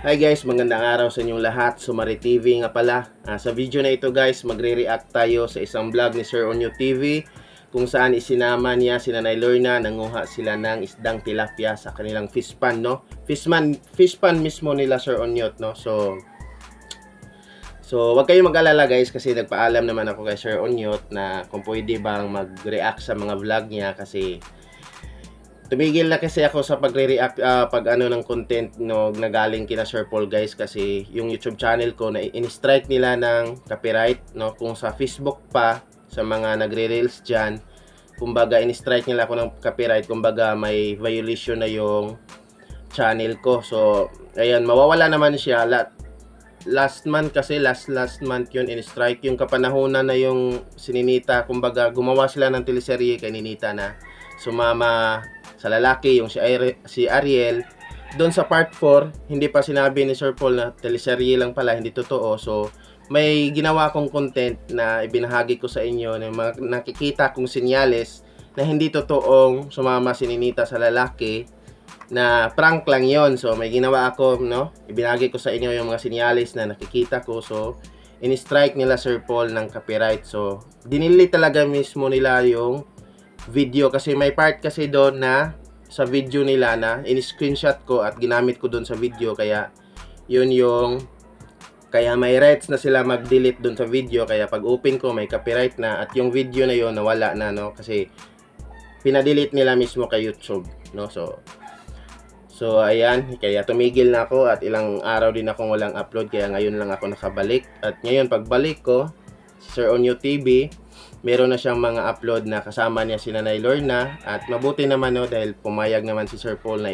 Hi guys, magandang araw sa inyong lahat. Sumari TV nga pala. Sa video na ito guys, magre-react tayo sa isang vlog ni Sir Onyo TV kung saan isinama niya si Nanay Lorna, nanguha sila ng isdang tilapia sa kanilang fish pan, no? Fish pan mismo nila Sir Onyot, no? So wag kayong mag-alala guys kasi nagpaalam naman ako kay Sir Onyot na kung pwede bang mag-react sa mga vlog niya kasi tumigil na kasi ako sa pagre-react pag ano ng content no nagaling kina Sir Paul guys kasi yung YouTube channel ko na in-strike nila ng copyright no kung sa Facebook pa sa mga nagre-reels diyan kumbaga in-strike nila ako ng copyright kumbaga may violation na yung channel ko. So ayan mawawala naman siya last month kasi last month yun in-strike yung kapanahunan na yung sininita kumbaga gumawa sila ng teleserye kay Ninita na sumama sa lalaki, yung si Ariel. Doon sa part 4, hindi pa sinabi ni Sir Paul na teleserye lang pala, hindi totoo. So, may ginawa akong content na ibinahagi ko sa inyo ng mga nakikita kong senyales na hindi totoong sumama si Ninita sa lalaki na prank lang yon. So, may ginawa ako, no? Ibinahagi ko sa inyo yung mga senyales na nakikita ko. So, in-strike nila Sir Paul ng copyright. So, dinili talaga mismo nila yung video kasi may part kasi doon na sa video nila na in-screenshot ko at ginamit ko doon sa video kaya yun yung kaya may rights na sila mag-delete doon sa video kaya pag open ko may copyright na at yung video na yun nawala na no kasi pina-delete nila mismo kay YouTube no so ayan kaya tumigil na ako at ilang araw din akong walang upload kaya ngayon lang ako nakabalik at ngayon pagbalik ko Sir Onyo TV meron na siyang mga upload na kasama niya si Nanay Lorna at mabuti naman no dahil pumayag naman si Sir Paul na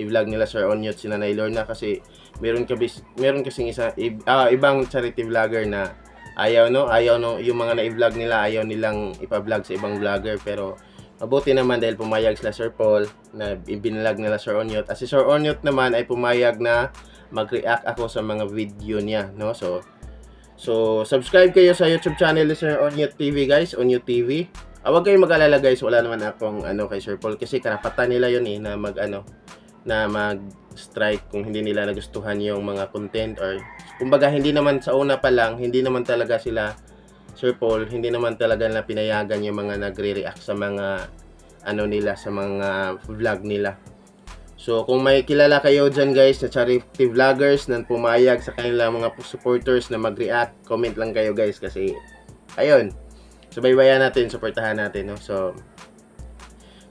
i-vlog nila Sir Onyot si Nanay Lorna kasi meron kasing ibang charity vlogger na ayaw no yung mga na-i-vlog nila ayaw nilang ipa-vlog sa ibang vlogger pero mabuti naman dahil pumayag sila Sir Paul na ibinlog nila Sir Onyot at si Sir Onyot naman ay pumayag na mag-react ako sa mga video niya no So, subscribe kayo sa YouTube channel ni Sir Onyot TV guys, Onyot TV. Huwag kayong mag-alala guys, wala naman akong kay Sir Paul kasi karapatan nila yun na mag-strike kung hindi nila nagustuhan yung mga content or kumbaga hindi naman sa una pa lang, hindi naman talaga sila Sir Paul, hindi naman talaga na pinayagan yung mga nagre-react sa mga nila, sa mga vlog nila. So, kung may kilala kayo dyan guys na charity vloggers na pumayag sa kanilang mga supporters na mag-react, comment lang kayo guys kasi ayun, subaybayan natin, supportahan natin no? So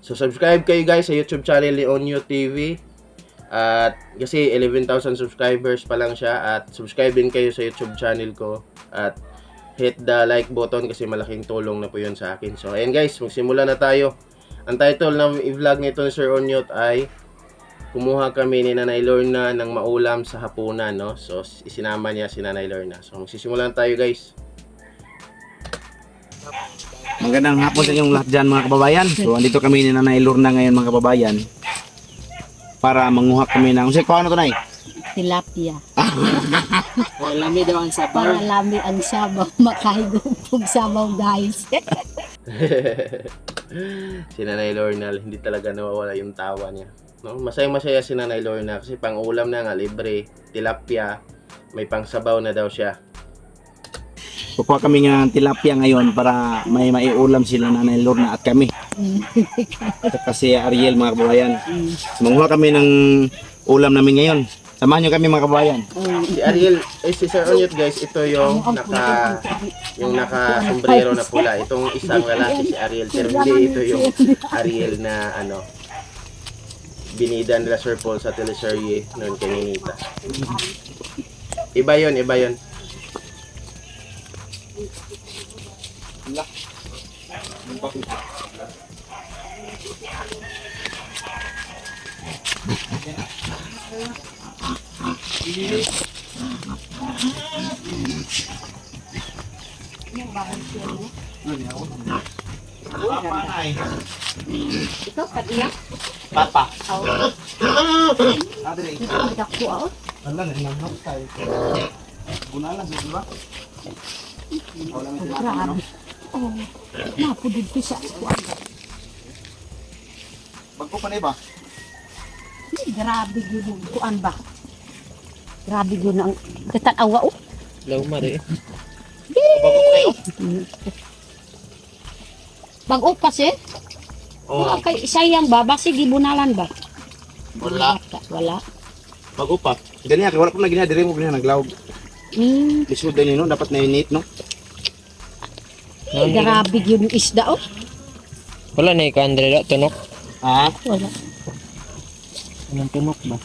subscribe kayo guys sa YouTube channel ni Onyo TV at kasi 11,000 subscribers pa lang siya at subscribe din kayo sa YouTube channel ko at hit the like button kasi malaking tulong na po yun sa akin. So ayan guys, magsimula na tayo. Ang title ng i-vlog nito ni Sir Onyot ay kumuha kami ni Nanay Lorna ng maulam sa hapunan, no? So, isinama niya si Nanay Lorna. So, magsisimulan tayo, guys. Magandang hapon sa inyong lahat dyan, mga kababayan. So, andito kami ni Nanay Lorna ngayon, mga kababayan. Para manguha kami ng... Kasi, kung ano to, Nay? Tilapia. Lami daw ang sabaw. Para lami ang sabaw. Makahigupog sabaw, guys. Si Nanay Lorna, hindi talaga nawawala yung tawa niya. No? Masaya-masaya si Nanay Lorna kasi pang ulam na nga, libre, tilapia, may pang sabaw na daw siya. Kukuha kami ng tilapia ngayon para may maiulam sila Nanay Lorna at kami. Kasi Ariel, mga kababayan. Manguha kami ng ulam namin ngayon. Samahan nyo kami, mga kababayan. Si Ariel, si Sir Onyot guys, ito yung naka-sombrero na pula. Itong isang lalaki si Ariel, pero hindi ito yung Ariel na binida nila Sir Paul sa teleserye noon kay Ninita. Iba yun. Ito, kadiyak. Papa. Ito, dako ako. Wala na, hinanghap tayo. Guna lang, di ba? Grabe. Oh, napudod ko siya. Bagko pa na ba? Grabe yun. Kuan ba? Grabe yun ang katanawa oh. Law mari. Bago kasi. Oh, Kay sayang ba? Basi gibunalan ba? wala. Wala. Bago pa. Ganyan, wala pa na ganyan. Dire mo ganyan, naglawag. Lisod din no? Dapat na init, no? Grabe yun yung isda oh. Wala na ikaw Andre da tunok. Ha? Wala. Anong tunok ba?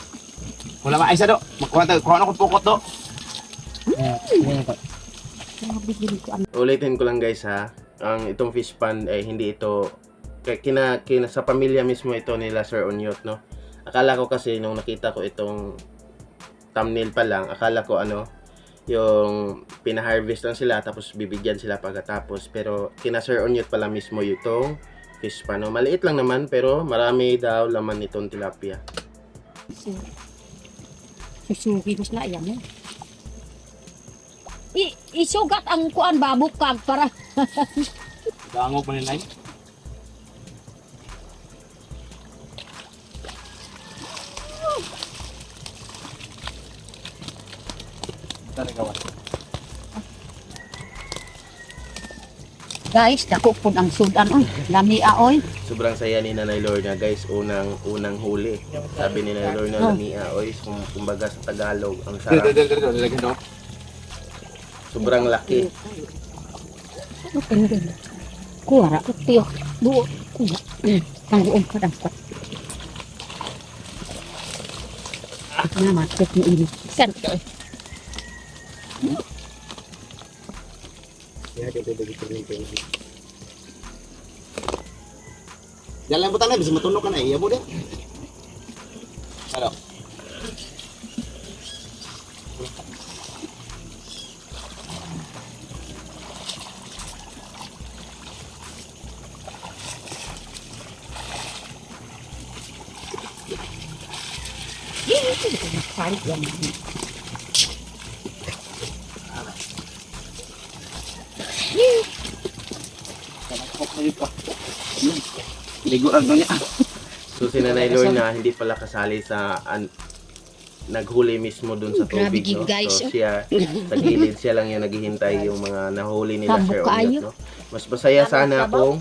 Wala ba? Ay, sa do. Kuha na ko pukot do. Yan ka. Grabe yun ko ano. Ulitin ko lang guys ha. Ang itong fish pan ay hindi ito kina sa pamilya mismo ito nila Sir Onyot, no. Akala ko kasi nung nakita ko itong thumbnail pa lang, akala ko ano yung pina-harvest lang sila tapos bibigyan sila pagkatapos, pero kina Sir Onyot pala mismo itong fish pan, no. Maliit lang naman pero marami daw laman itong tilapia. Susugi mas na yan eh. Isugat ang kuan ba bukag para Dangog pa nila. guys, dako pud ang sudan oy. Lami aoy. Sobrang saya ni Nanay Lorna guys, unang huli. Sabi ni Nanay Lorna, lamia oy, kumbaga sa Tagalog, ang sarap. Sobrang laki. Kuara tiyo. Buo. Tangguon pa dang. Na matik ni ini. Kan. Jalan butang na, bisa matunog ka na. Iya mo din. Ano? Parit yan. Liguan mo niya. So si Nanay Lorna hindi pala kasali sa naghuli mismo dun sa Grabe tubig, no? guys, So oh. siya sa gilid, siya lang yung naghihintay yung mga nahuli nila Tambok Sir kaayo. Onyot, no? Mas masaya sana kung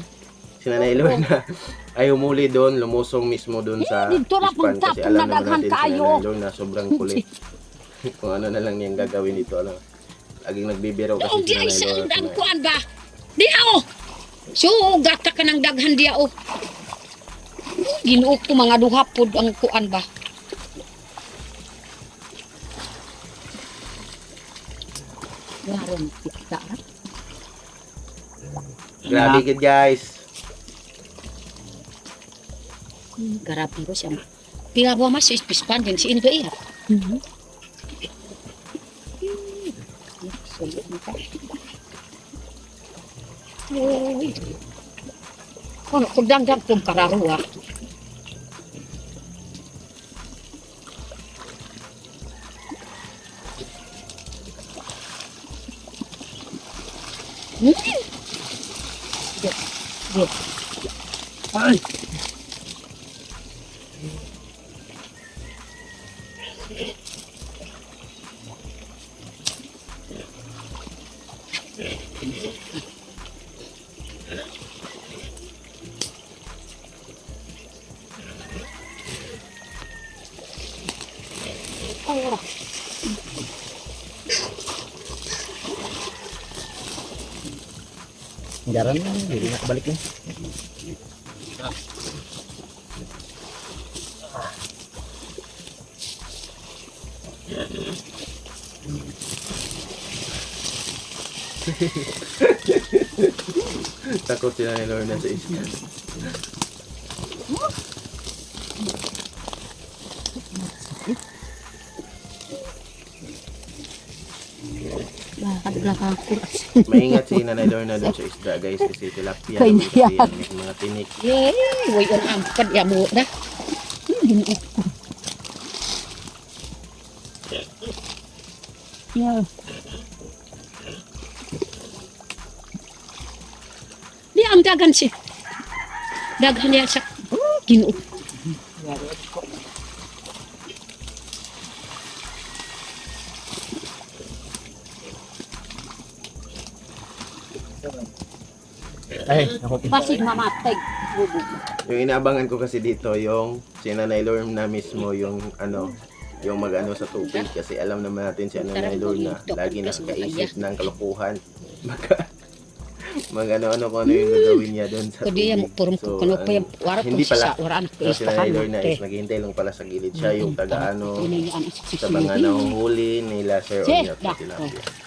si Nanay Lorna ay humuli doon, lumusong mismo doon sa Dito na fish pan, kasi punta, alam naman pinadaghan natin si kaayo. Nanay Lorna sobrang kulit. Kung ano na lang niyang gagawin dito, ano. Laging nagbibiro kasi Oh, si Nanay guys, Lorna. ang kuan ba? Diha oh. Sugat ka ng daghan diya oh. Ginuok ko mga duha pod ang kuan ba. Garon kita. Grabe gid guys. Grabe ko siya. Pila ba mas ispispan din si Indo iya. Sulit mo ka. Uy. Ano, kudang-dang kong kararuwa. Good. Ay! Oh. Jaran na, hindi na kabalik na. Takot si Nanay Lorna sa isla. Lakad-lakad ko. Maingat si Nanay Lorna doon sa isda guys kasi tilapia Kaya kasi yan. yan, mga tinik. Yay! Way on ampad ya mo na. Ginuok ko. Yeah. Di ang dagan si. Dagan niya sa ginuok. Ay, ako. Basig mamatay. Yung inaabangan ko kasi dito, yung si Nanay Lorna mismo, yung yung mag-ano sa tubig. Kasi alam naman natin si Nanay Lorna, lagi nakakaisip ng kalokohan. Mag-ano-ano kung ano yung gagawin niya doon sa Kudi tubig. yung purum ko kuno pa yung wara hindi po pala. sa wara na So, si Nanay Lorna is naghihintay lang pala sa gilid. Siya yung taga-ano sa mga nahuhuli nila Sir Onyot at tilapia.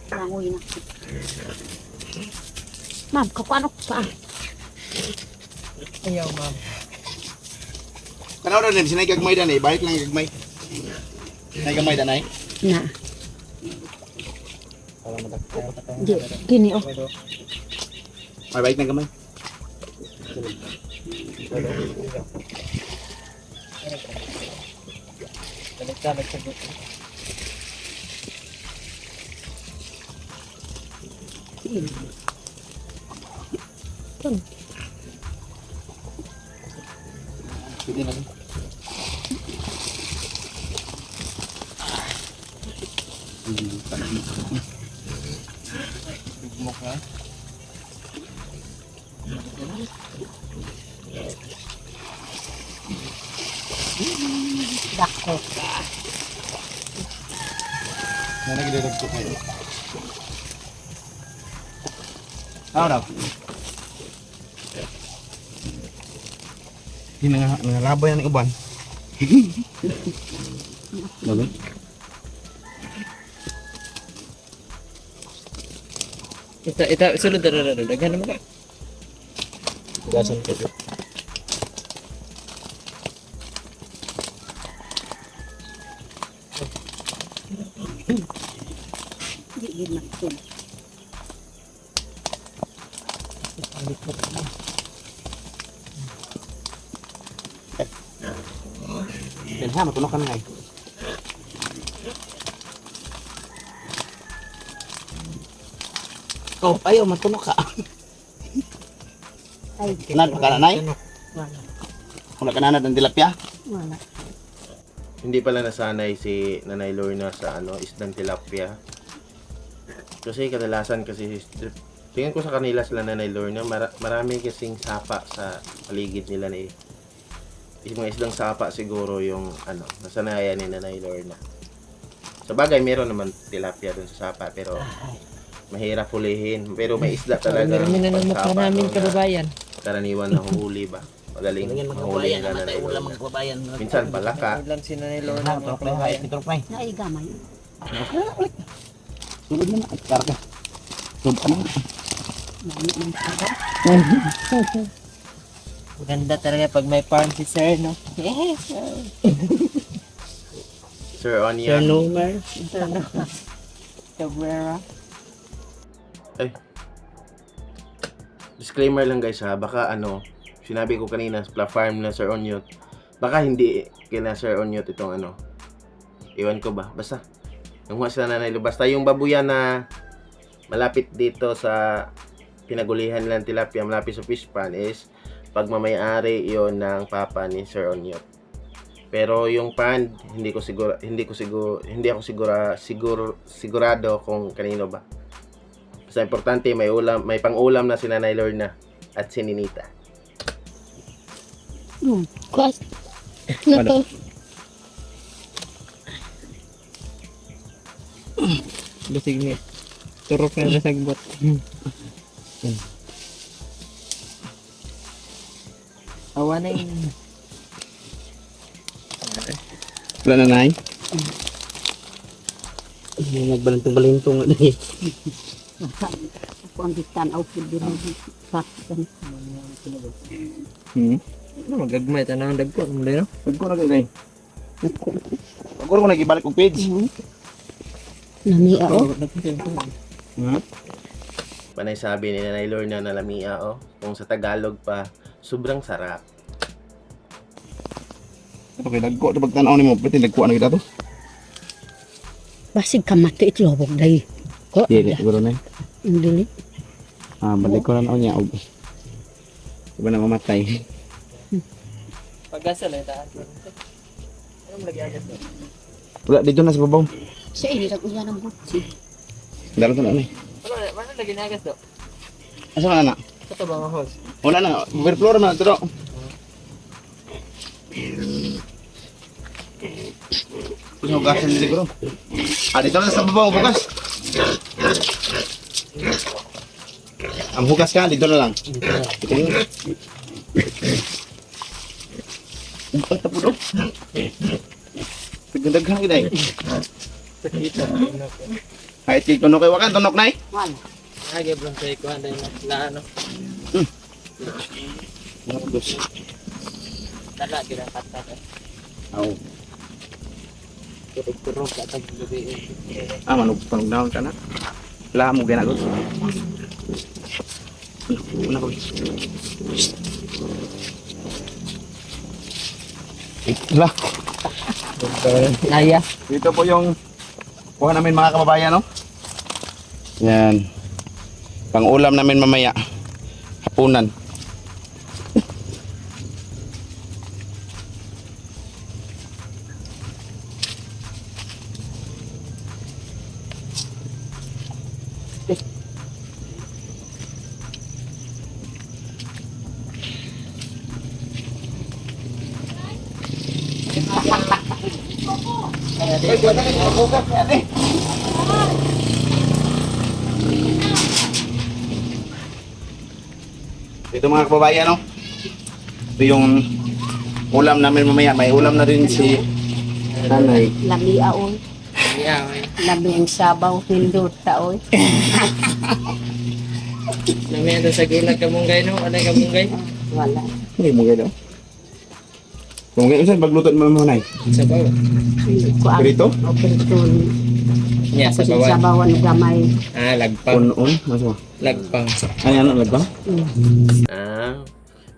Langoy na. Ma'am, kapaano pa? Ayaw, ma'am. Kanaw na sinay gagmay dan eh, balik lang gagmay. Sinay gagmay dan ay. Na. Di, kini oh. May balik na gamay. Balik sa buto. Sige na. Bigmok na. Dako. Nana gidedag ko kayo. Daw. Di nangalabay na ng uban. Bago? Ita, sulod na. Daghan naman ka. Gasan ko. Di gid na kun. Dan ha matulog kami ay. Oh, ayaw matulog ka. Ay, Kanad pa ka nanay? wala. Wala ka nanad ng tilapia? Wala. Hindi pala nasanay si Nanay Lorna sa isdang tilapia. Kasi kadalasan kasi tingin ko sa kanila sila Nanay Lorna, marami kasing sapa sa paligid nila ni yung mga isdang sapa siguro yung nasanayan ni Nanay Lorna. Sa bagay meron naman tilapia doon sa sapa pero mahirap hulihin. Pero may isda talaga. Meron na ng mukha namin, kababayan. Karaniwan na huli ba? Magaling mahuli nila Nanay Lorna. Minsan palaka. Ulan si Nanay Lorna, mga kababayan. Naay gamay. Sulod na at karga. Sulod ka na. Nani man sa. Maganda talaga pag may farm si Sir, no? Yes, Sir Onya. Sir Nomer. Sir Nomer. Cabrera. Disclaimer lang guys ha, baka sinabi ko kanina sa farm na Sir Onyot, baka hindi kina Sir Onyot itong iwan ko ba, basta yung sila Nanay Lorna, basta yung babuyan na malapit dito sa pinagulihan nilang tilapia, malapit sa fish pan is pagmamayari yon ng papa ni Sir Onyot. Pero yung pan, hindi ako sigurado kung kanino ba. Basta importante may pang-ulam na si Nanay Lorna at si Ninita. Kwas. Nato. Basig ni. Turok na sa sagbot. Awa na yun. Wala na nay? Nagbalintong-balintong na eh. Ako ang bitan outfit din ng saktan. Ano magagmay, tanang dagko. Ano na yun? Pag ko na kayo nay. Pag ko na gibalik kong page. Nami ako. Ha? Panay sabi ni Nanay Lorna na lamia, oh. Kung sa Tagalog pa, sobrang sarap. Okay, dagko ito pagtanaw ni mo. Pwede dagko na kita to. Basig ka mati itlobog day. Ko. Dili, siguro na. Ang dili. Balik ko na niya. Iba na mamatay. Pagkasal ay taas. Ano mo lagi agas to? Wala, dito na sa babaw. Sa ini lang uyan ang butsi. Daro to na ni. Ano lagi na agas to? Asa ka na? Ito ba mga host? Wala na, overflow na ito. Hugasan din siguro. Dito na sa babaw, bukas. Ang hugas ka, dito na lang. Ito yun. Ang pagtapudo. Pagdaghan kita eh. Sakita. Kahit kikono kay wakan, tunok na eh. Wala. Agi bro sa ikuan din na ano. Dos. Tala gina kata ka. Aw. Turog-turog ka tag gabi. Manug ka na. Wala mo ginagot. Una ko. Lah. Naya. Dito po yung kuha namin mga kababayan, no? Yan. Pang-ulam namin mamaya. Hapunan. Ito mga kababayan, no? Ito yung ulam namin mamaya. May ulam na rin si nanay. Lami aon. Yeah, may. Lami ang sabaw hindot taoy. Nami ito sa gulag kamunggay no? Ano kamunggay? Wala. Hindi mo gano'n. Kung ngayon saan pagluto mo mo, nay? Sa bawa. Kuan. Prito? O prito. Yeah, sa Sa bawa. sabawan gamay. Lagpang. Un-un? Maso? Lagpang. Ano, lagpang?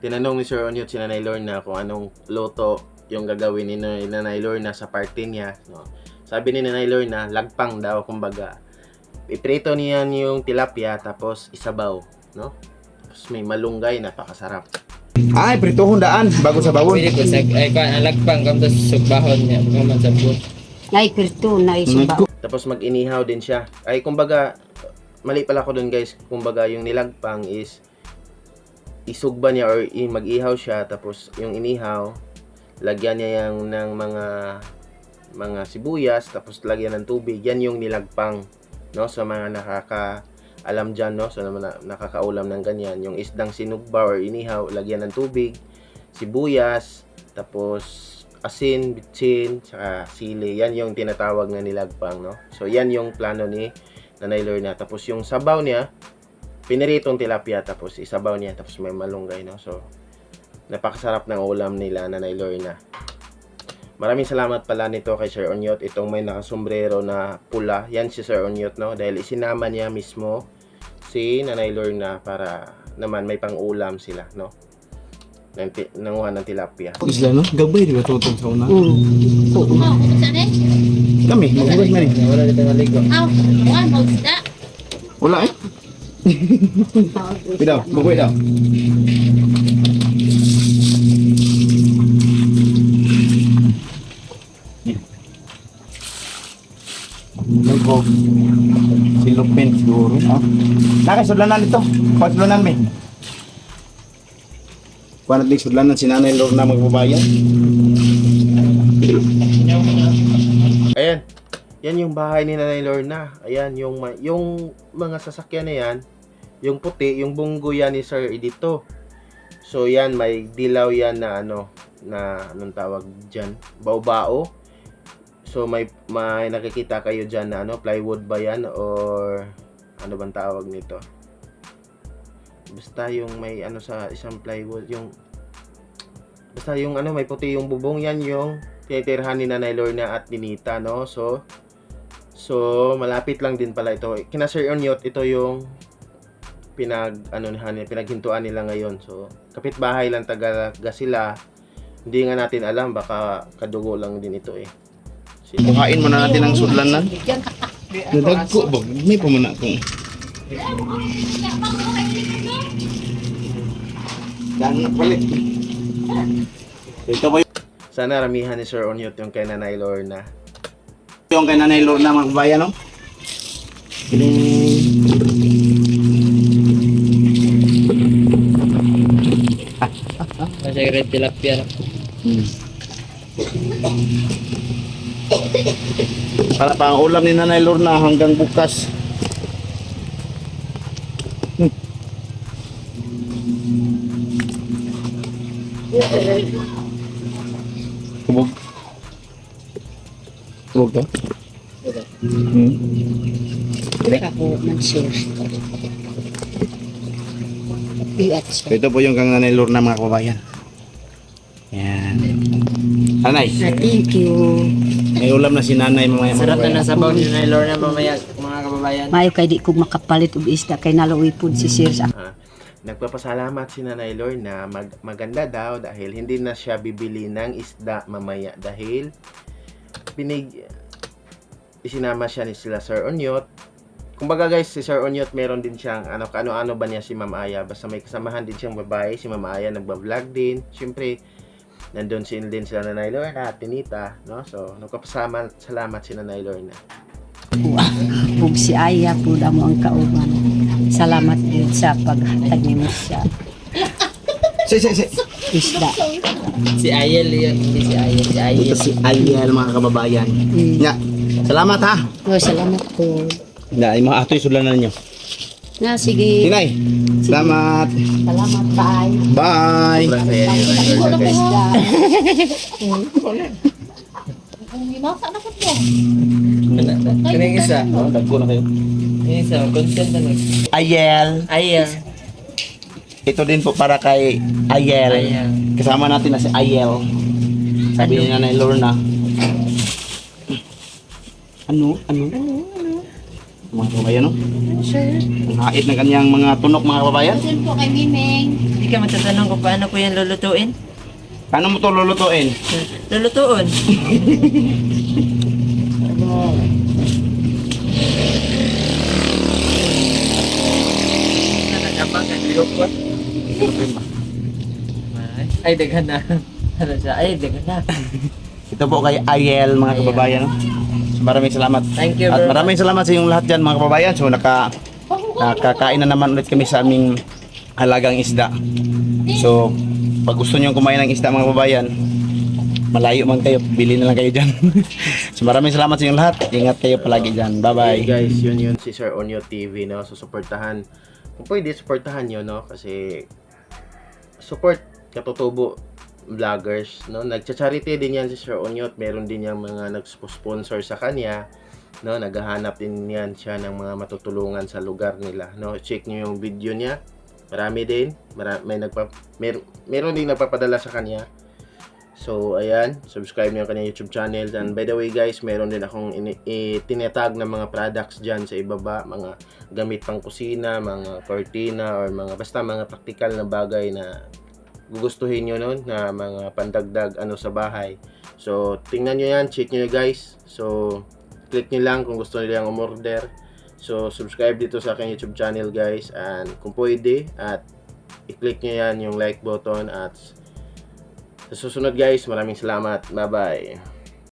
Tinanong ni Sir Onyot si Nanay Lorna kung anong luto yung gagawin ni Nanay Lorna sa party niya, no? Sabi ni Nanay Lorna, lagpang daw, kumbaga. Iprito niyan yung tilapia, tapos isabaw, no? Tapos may malunggay, napakasarap. Ay, prito hundaan bago sa bawon. Pwede ko sa ay kuan lagpang kam sa sugbahon niya man sa buot. Nay prito na sabaw. Tapos mag-inihaw din siya. Ay, kumbaga, mali pala ko dun guys. Kumbaga, yung nilagpang is isugba niya or mag-ihaw siya. Tapos, yung inihaw, lagyan niya yung ng mga sibuyas. Tapos, lagyan ng tubig. Yan yung nilagpang. No? So, mga nakaka-alam dyan, no? So, nakakaulam ng ganyan. Yung isdang sinugba or inihaw, lagyan ng tubig, sibuyas, tapos asin, bitsin, saka sili. Yan yung tinatawag na nilagpang, no? So, yan yung plano ni Nanay Lorna. Tapos, yung sabaw niya, piniritong tilapia, tapos isabaw niya, tapos may malunggay, no? So, napakasarap ng ulam nila, Nanay Lorna. Maraming salamat pala nito kay Sir Onyot. Itong may nakasombrero na pula. Yan si Sir Onyot, no? Dahil isinama niya mismo si Nanay Lorna para naman may pang-ulam sila, no? Nanguha ng tilapia. Isla, no? Gabay, di ba tutong sa una? Oo. Kami, maghugas man eh. Wala dito naligo. Wala eh. Bidaw, bukoy daw. Lago. Silupin siguro, no? Nakasudlanan ito. Pasudlanan me. Kuha natin sudlanan si Nanay Lorna magbabayan. Ayan. Yan yung bahay ni Nanay Lorna. Ayan, yung mga sasakyan na yan, yung puti, yung bunggo yan ni Sir Edito. So, yan, may dilaw yan na anong tawag dyan? Bao-bao. So, may nakikita kayo dyan na plywood ba yan? Or, ano bang tawag nito? Basta yung may sa isang plywood, basta yung may puti yung bubong, yan yung tinitirhan ni Nanay Lorna at Ninita, no? So malapit lang din pala ito. Kina Sir Onyot, ito yung pinaghintuan nila ngayon. So kapitbahay lang talaga sila. Hindi nga natin alam, baka kadugo lang din ito eh. Kuhain muna natin ang sudlanan. Nadagko ba? May pamana kong. Dan balik. Ito ba Sana ramihan ni Sir Onyot yung kay Nanay Lorna. yung kay Nanay Lorna mga kabayan, no? Nasa red tilapia. Para pang ulam ni Nanay Lorna hanggang bukas. Kubog. Kubog to? Ako mag-share. Iat So, ito po yung kang Nanay Lorna mga kababayan. Yan. Nanay, Thank you. may ulam na si Nanay mamaya. Sarap na nasabaw ni Nanay Lorna mamaya mga kababayan. Mayo kay di ko makapalit og isda kay naloy pud si Sir sa Nagpapasalamat si Nanay Lorna, maganda daw dahil hindi na siya bibili ng isda mamaya dahil isinama siya ni sila Sir Onyot. Kumbaga guys, si Sir Onyot meron din siyang ano ba niya si Ma'am Aya, basta may kasamahan din siyang babae, si Ma'am Aya nagba-vlog din. Siyempre, nandun din sila Nanay Lorna at Tinita, no? So, salamat si Nanay Lorna. ug si Aya pud amo ang kauban. Salamat din sa paghatag nimo sa Si isda. Si Ayel yun, hindi si Ayel. Si Ayel. Ito si Aliel mga kababayan. Nya, salamat ha. Oh, salamat po. Na, mga ato'y sudlanan ninyo. Na sige. Tinay, salamat. Salamat, bye. Bye. Sobrang saya ni Nanay Lorna guys. Kanang isa. Dagko na kayo. Yung isa, content na Ayel. Ayel. Ito din po para kay Ayel. Ayel. Kasama natin na si Ayel. Sabi ni Nanay Lorna. Ano? Mga kababayan, no? Ang hait ng kanyang mga tunok, mga kababayan. po kay Mimeng. Hindi ka matatanong kung paano ko yan lulutuin? Paano mo to lulutuin? Lulutuin. Ay, daghan na. Ano siya? Ay, daghan na. Ito po kay Ayel, mga kababayan. No? So, maraming salamat. Thank you, At bro. maraming salamat sa inyong lahat dyan, mga kababayan. So, nakakain na naman ulit kami sa aming halagang isda. So, pag gusto nyo kumain ng isda, mga kababayan, malayo man kayo, bili na lang kayo dyan. So, maraming salamat sa inyong lahat. Ingat kayo palagi dyan. Bye-bye. Okay guys, yun si Sir Onyot TV, no? So suportahan, kung pwede suportahan nyo, no? Kasi support katutubo vloggers, no? Nagcha-charity din yan si Sir Onyot, meron din yung mga nag-sponsor sa kanya, no? Naghahanap din yan siya ng mga matutulungan sa lugar nila, no? Check nyo yung video niya, marami din, meron din nagpapadala sa kanya. So, ayan, subscribe nyo ang kanyang YouTube channel. And by the way guys, meron din akong tinetag na mga products dyan sa ibaba. Mga gamit pang kusina, mga cortina, or basta mga practical na bagay na gugustuhin nyo nun, na mga pandagdag sa bahay. So, tingnan nyo yan, check nyo guys. So, click nyo lang kung gusto nyo lang umorder. So, subscribe dito sa aking YouTube channel guys. And kung pwede, at i-click nyo yan yung like button. At sa susunod guys, maraming salamat. Bye-bye.